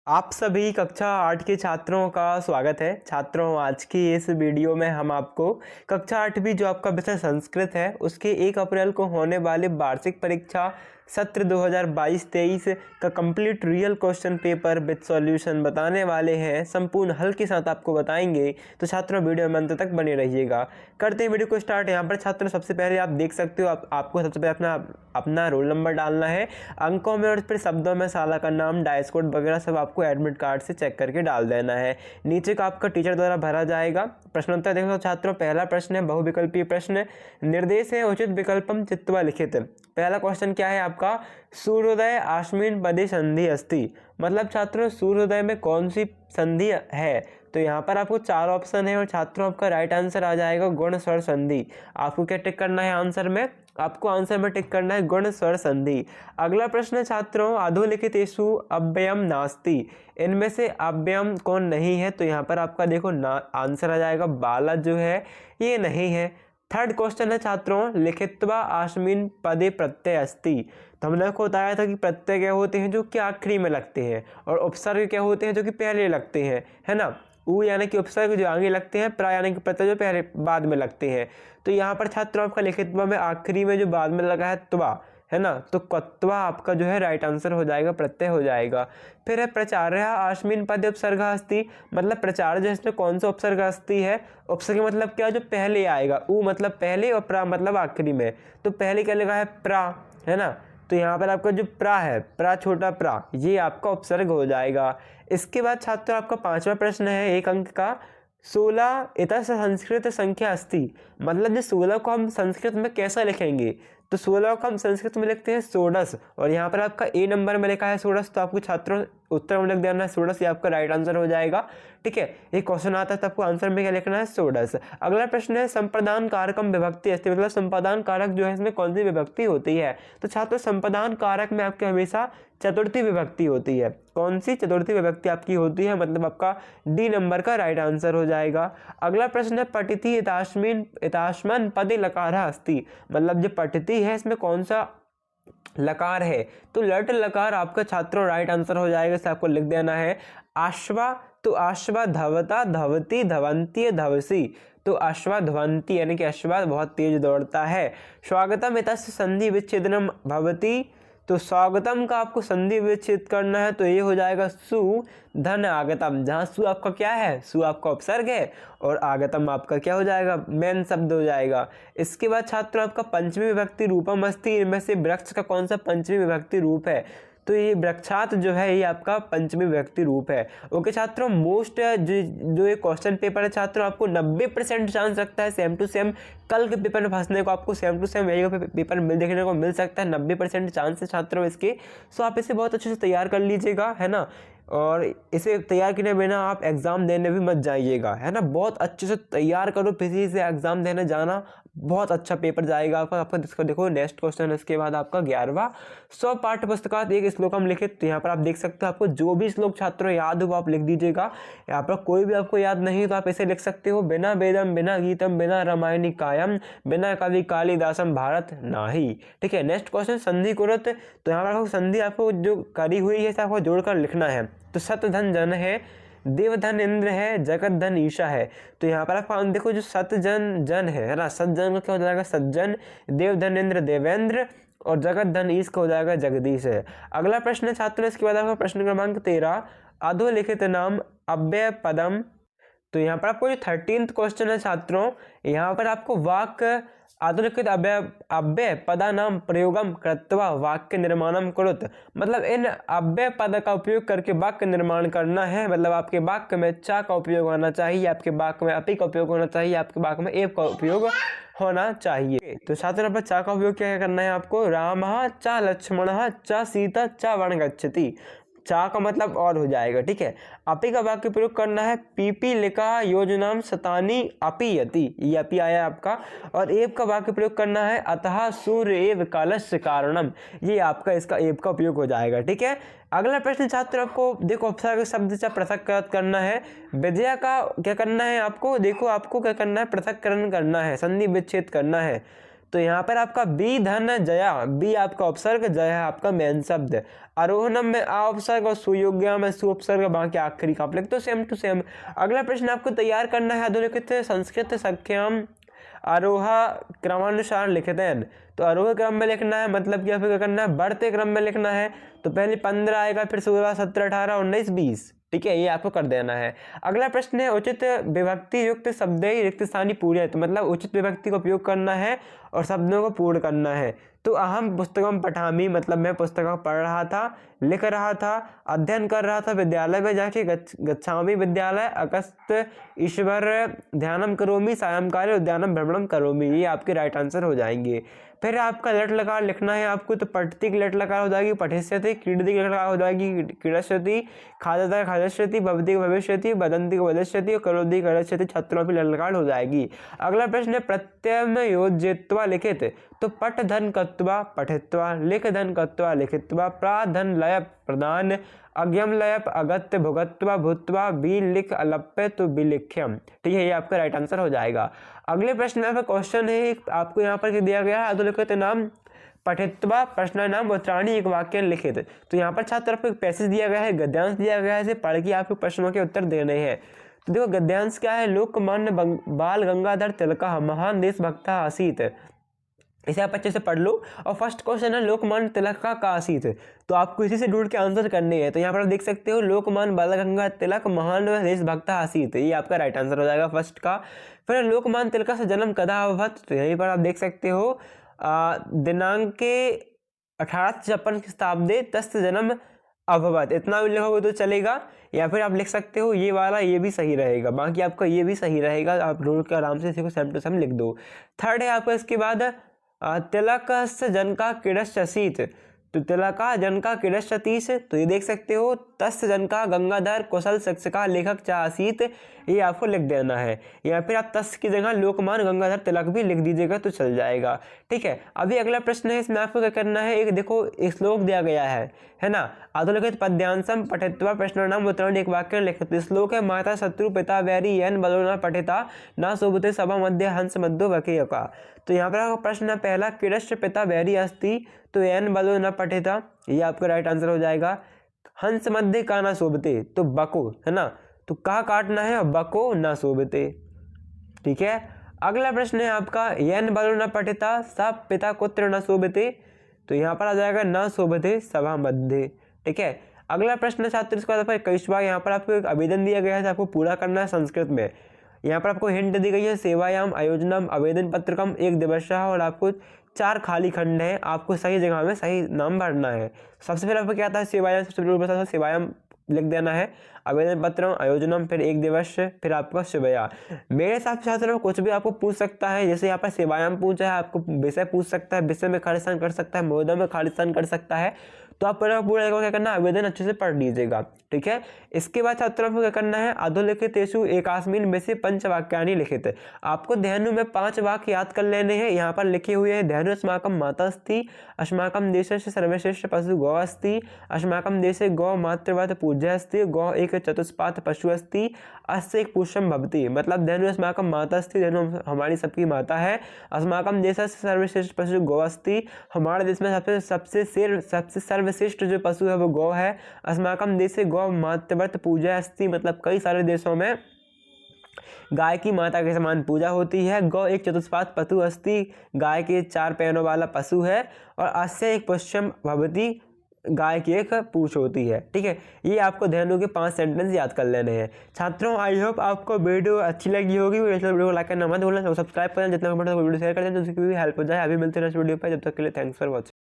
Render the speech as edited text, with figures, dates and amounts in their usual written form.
आप सभी कक्षा 8 के छात्रों का स्वागत है। छात्रों, आज की इस वीडियो में हम आपको कक्षा 8वीं जो आपका विषय संस्कृत है उसके 1 अप्रैल को होने वाले वार्षिक परीक्षा सत्र 2022-23 का complete real question paper with solution बताने वाले हैं। संपूर्ण हल के साथ आपको बताएंगे, तो छात्रों वीडियो में अंत तक बने रहिएगा। करते हैं वीडियो को स्टार्ट। यहाँ पर छात्रों सबसे पहले आप देख सकते हो, आपको सबसे पहले अपना रोल नंबर डालना है अंकों में, और फिर शब्दों में शाला का नाम, डाइस कोड वगैरह सब आपको एडमिट कार्ड से चेक करके डाल देना है। नीचे का आपका टीचर द्वारा भरा जाएगा। प्रश्नोत्तर देखो छात्रों, पहला प्रश्न है बहुविकल्पीय प्रश्न। निर्देश है उचित विकल्पम चित्वा लिखित। पहला क्वेश्चन क्या है आपका, सूर्योदय आश्विन पदे संधि अस्ति। मतलब छात्रों सूर्योदय में कौन सी संधि है, तो यहाँ पर आपको 4 ऑप्शन है और छात्रों आपका राइट आंसर आ जाएगा गुण स्वर संधि। आपको क्या टिक करना है आंसर में, आपको आंसर में टिक करना है गुण स्वर संधि। अगला प्रश्न है छात्रों, अधोलिखितेषु अव्ययम नास्ति। इनमें से अव्ययम कौन नहीं है, तो यहाँ पर आपका देखो आंसर आ जाएगा बाला जो है ये नहीं है। थर्ड क्वेश्चन है छात्रों, लिखित्वा आश्विन पदे प्रत्यय अस्ति। तो हमने आपको बताया था कि प्रत्यय क्या होते हैं जो कि आखिरी में लगते हैं, और उपसर्ग क्या होते हैं जो कि पहले लगते हैं, है ना। उ यानी कि उपसर्ग जो आगे लगते हैं, प्रा यानी कि प्रत्यय जो पहले बाद में लगते हैं। तो यहाँ पर छात्रों आपका लिखित्वा में आखिरी में जो बाद में लगा है त्वा, है ना, तो कत्वा आपका जो है राइट आंसर हो जाएगा, प्रत्यय हो जाएगा। फिर है प्रचार्य आश्विन पद उपसर्ग अस्ति। मतलब प्रचार जो है इसमें कौन सा उपसर्ग अस्ति है, उपसर्ग मतलब क्या जो पहले आएगा, उ मतलब पहले और प्रा मतलब आखिरी में। तो पहले क्या लगा है प्रा, है ना, तो यहाँ पर आपका जो प्रा है, प्रा छोटा प्रा, ये आपका उपसर्ग हो जाएगा। इसके बाद छात्रों आपका 5वां प्रश्न है 1 अंक का, 16 इतः संस्कृत संख्या अस्ति। मतलब जो 16 को हम संस्कृत में कैसा लिखेंगे, तो 16 को हम संस्कृत में लिखते हैं षोडश, और यहाँ पर आपका ए नंबर में लिखा है षोडश, तो आपको छात्रों उत्तर में लिख देना है षोडश, ये आपका राइट आंसर हो जाएगा। ठीक है, एक क्वेश्चन आता है तो आपको आंसर में क्या लिखना है, षोडश। अगला प्रश्न है संप्रदान कारकम विभक्ति अस्ति। मतलब संप्रदान कारक जो है इसमें कौन सी विभक्ति होती है, तो छात्रों संप्रदान कारक में आपके हमेशा चतुर्थी विभक्ति होती है। कौन सी चतुर्थी विभक्ति आपकी होती है, मतलब आपका डी नंबर का राइट आंसर हो जाएगा। अगला प्रश्न है पठिति इताश्मन पदे लकारः अस्ति। मतलब जो पठिति है इसमें कौन सा लकार है, तो लट लकार आपका छात्रों राइट आंसर हो जाएगा। इसे आपको लिख देना है आश्वा, तो आश्वा धवता धवती धवंती धवसी, तो अश्वा ध्वंती यानी कि अश्वा बहुत तेज दौड़ता है। स्वागतम इतस्य संधि विच्छेदनम भवति। तो स्वागतम का आपको संधि विच्छेद करना है, तो ये हो जाएगा सु धन आगतम। जहाँ सु आपका क्या है, सु आपका उपसर्ग है और आगतम आपका क्या हो जाएगा, मेन शब्द हो जाएगा। इसके बाद छात्रों आपका पंचमी विभक्ति रूपम अस्ति। इनमें से वृक्ष का कौन सा पंचमी विभक्ति रूप है, तो ये वृक्षात जो है ये आपका पंचमी विभक्ति रूप है। ओके छात्रों, मोस्ट जो ये क्वेश्चन पेपर है छात्रों, आपको 90% चांस रखता है सेम टू सेम कल के पेपर में फंसने को। आपको सेम टू सेम यही पेपर देखने को मिल सकता है, 90% चांस है छात्रों इसके। सो आप इसे बहुत अच्छे से तैयार कर लीजिएगा, है ना, और इसे तैयार किए बिना आप एग्ज़ाम देने भी मत जाइएगा, है ना। बहुत अच्छे से तैयार करो, फिर से एग्ज़ाम देने जाना, बहुत अच्छा पेपर जाएगा आपका। इसका देखो नेक्स्ट क्वेश्चन है इसके बाद आपका 11वां, 100 पाठ्य पुस्तकात एक श्लोकम लिखित। तो यहाँ पर आप देख सकते हो, आपको जो भी श्लोक छात्रों याद हो वो आप लिख दीजिएगा। यहाँ पर कोई भी आपको याद नहीं तो आप ऐसे लिख सकते हो, बिना वेदम बिना गीतम बिना रामायणी कायम बिना कवि कालिदासम भारत नाही। ठीक है, नेक्स्ट क्वेश्चन संधि कुरुत। तो यहाँ पर आपको संधि आपको जो करी हुई है आपको जोड़कर लिखना है। तो सतधन जन है, देवधन इंद्र है, जगत धन ईशा है। तो यहाँ पर आप देखो जो सतजन जन है ना, सतजन का क्या हो जाएगा सज्जन, देवधन इंद्र देवेंद्र, और जगत धन ईश का हो जाएगा जगदीश है। अगला प्रश्न है छात्रों इसके बाद आपका प्रश्न क्रमांक 13, अधोलिखित नाम अव्यय पदम। तो यहाँ पर आपको जो 13th क्वेश्चन है छात्रों, यहाँ पर आपको वाक्य अधोलिखित अव्यय पदा नाम प्रयोगम कृत्वा वाक्य निर्माणम कुरुत। मतलब इन अव्यय पद का उपयोग करके वाक्य निर्माण करना है। मतलब आपके वाक्य में चा का उपयोग होना चाहिए, आपके वाक्य में अपि का उपयोग होना चाहिए, आपके वाक्य में एव का उपयोग होना चाहिए। तो छात्रों पर चा का उपयोग क्या करना है आपको, रामः चा लक्ष्मणः चा सीता चा वन गच्छति। चा का मतलब और हो जाएगा। ठीक है, अपि का वाक्य प्रयोग करना है, पीपी लिखा योजनाम शतानी अपि यति, ये अपि आया आपका। और एव का वाक्य प्रयोग करना है, अतः सूर्य एव कालस्य कारणम, ये आपका इसका एव का उपयोग हो जाएगा। ठीक है, अगला प्रश्न छात्र आपको देखो उपसर्ग शब्द से पृथक करना है। विद्या का क्या करना है आपको, देखो आपको क्या करना है, पृथक्करण करना है, संधि विच्छेद करना है। तो यहाँ पर आपका बी धन जया, बी आपका उपसर्ग, जया आपका मेन शब्द। आरोहणम में आ उपसर्ग और सुयोग्या में सु उपसर्ग, बाकी आखिरी का आप लिख दो सेम टू सेम। अगला प्रश्न आपको तैयार करना है अधोलिखित संस्कृत संख्याम आरोहा क्रमानुसार लिखते हैं। तो आरोह क्रम में लिखना है, मतलब कि आपको क्या करना है, बढ़ते क्रम में लिखना है। तो पहले 15 आएगा, फिर 16, 17, 18, 19, 20, ठीक है, ये आपको कर देना है। अगला प्रश्न है उचित विभक्ति युक्त शब्द रिक्त स्थानी पूरे, तो मतलब उचित विभक्ति का उपयोग करना है और शब्दों को पूर्ण करना है। तो अहम पुस्तकम पठामी, मतलब मैं पुस्तक पढ़ रहा था, लिख रहा था, अध्ययन कर रहा था, विद्यालय में जाके गच्छामि विद्यालय, अगस्त ईश्वर ध्यानम करोमि, सायंकाले उद्यानम भ्रमणम करोमि, ये आपके राइट आंसर हो जाएंगे। फिर आपका लट लकार लिखना है आपको, तो पठती की लट लकार हो जाएगी पठिष्यति, क्रीडति की लट लकार हो जाएगी क्रीडष्यति, खादता खादष्यति, भवती भविष्यति, बदंती को बदष्यति और करोति करष्यति, छात्रों की लट लकार हो जाएगी। अगला प्रश्न है प्रत्यय योज्यत्वा लिखित, तो पठ धन कत्वा पठित्वा, लिख धन कत्वा लिखित्वा, प्राधन लय प्रदान, अज्ञम लयप अगत्य भुगत्वा भूत्वा, बी लिख अलप्य तो बिलिख्यम, ठीक है, ये आपका राइट आंसर हो जाएगा। अगले प्रश्न में क्वेश्चन है आपको यहाँ पर दिया गया है अधोलिखित नाम पठित्वा प्रश्न नाम उत्तराणी एक वाक्य लिखित। तो यहाँ पर छात्र आपको एक पैसेज दिया गया है, गद्यांश दिया गया है, इसे पढ़ के आपको प्रश्नों के उत्तर देने हैं। तो देखो गद्यांश क्या है, लोकमान्य बाल गंगाधर तिलक महान देशभक्त आसीत, इसे आप अच्छे से पढ़ लो। और फर्स्ट क्वेश्चन है लोकमान्य तिलक का आसीत, तो आपको इसी से ढूंढ के आंसर करने हैं। तो यहाँ पर आप देख सकते हो लोकमान्य बाल गंगाधर तिलक महान देशभक्त आसीत, ये आपका राइट आंसर हो जाएगा फर्स्ट का। फिर लोकमान्य तिलक से जन्म कदा अभवत, तो यहीं पर आप देख सकते हो दिनांक के 1856 शताब्दी तस्त जन्म अभवत, इतना भी लिखोगे तो चलेगा। या फिर आप लिख सकते हो ये वाला, ये भी सही रहेगा, बाकी आपका ये भी सही रहेगा, आप ढूंढ कर आराम से इसी को सेम टू सेम लिख दो। थर्ड है आपका इसके बाद तिलक जनका क्रीडश्यसीत, तो तिलका जनका क्रीडश्यतीस, तो ये देख सकते हो तस् जनका गंगाधर कुशल शिक्षका लेखक चासीत, ये आपको लिख देना है। या फिर आप तस् की जगह लोकमान्य गंगाधर तिलक भी लिख दीजिएगा तो चल जाएगा, ठीक है। अभी अगला प्रश्न है, इसमें आपको क्या करना है, एक देखो एक श्लोक दिया गया है ना, अधोलिखित पद्यांशम पठित्वा प्रश्नानाम उत्तराणी एक वाक्य लिखित। श्लोक है माता शत्रु पिता वैरी यन बलो न पठिता न शोभते सभा मध्य हंस मध्यो वकीयका। तो यहाँ पर आपका प्रश्न है पहला, क्रीडश्च पिता वैरी अस्ति, तो यन बलो न पठिता, ये आपका राइट आंसर हो जाएगा। हंस मध्य का ना शोभते, तो बको है ना, तो कहा काटना है बको ना शोभते, ठीक है। अगला प्रश्न है आपका यन बलो न पठिता सब पिता कुत्र न शोभते, तो यहाँ पर आ जाएगा न शोभते सभा मध्य, ठीक है। अगला प्रश्न छात्र इसके बाद 21वां, यहाँ पर आपको एक आवेदन दिया गया है, आपको पूरा करना है संस्कृत में। यहाँ पर आपको हिंट दी गई है सेवायाम आयोजनम आवेदन पत्रकम एक दिवसीय, और आपको 4 खाली खंड है, आपको सही जगह में सही नाम भरना है। सबसे पहले आपको क्या आता है सेवायाम, सबसे पहले सेवायाम लिख देना है, आवेदन पत्र आयोजनम, फिर एक दिवस, फिर आपका शिवया। मेरे हिसाब से छात्रों कुछ भी आपको पूछ सकता है, जैसे यहाँ पर सेवायाम पूछा है, आपको विषय पूछ सकता है, विषय में खालिस्तान कर सकता है, महोदय में खालिस्तान कर सकता है। तो आप पूरा क्या करना है, आवेदन अच्छे से पढ़ लीजिएगा, ठीक है। इसके बाद छात्रों को क्या करना है, अधोलिखितेषु एकास्मिन् विषये पंचवाक्यानि लिखित। आपको धेनु में 5 वाक्य याद कर लेने हैं। यहाँ पर लिखे हुए हैं धेनु अस्माकं माता अस्ति, अस्माकं देशस्य सर्वश्रेष्ठ पशु गौ अस्ति, अस्माकं देशे गौ मातृवत् पूज्या अस्ति, गौ एक चतुष्पाद पशु अस्ति, अस्य एक पुष्यम भवति, मतलब धेनु अस्माकं माता अस्ति, धेनु हमारी सबकी माता है, अस्माकं देशस्य सर्वश्रेष्ठ पशु गौ अस्ति, हमारे देश में सबसे सर्वश्रेष्ठ जो पशु है वो गौ है, अस्माकं देशे गौ मातृवत् पूजा अस्ति, मतलब कई सारे देशों में गाय की माता के समान पूजा होती है। गौ एक चतुष्पाद पशु अस्ति, गाय के 4 पैरों वाला पशु है, और अस्य एक पुष्यम भवति, गाय की एक पूंछ होती है, ठीक है। ये आपको धेनु के 5 सेंटेंस याद कर लेने हैं। छात्रों आई होप आपको वीडियो अच्छी लगी होगी, वीडियो को लाइक करना मत भूलना, सब्सक्राइब करना, जितना वीडियो शेयर कर दें तो उसकी भी हेल्प हो जाए। अभी मिलते हैं नेक्स्ट वीडियो पर, जब तक के लिए थैंक्स फॉर वॉचिंग।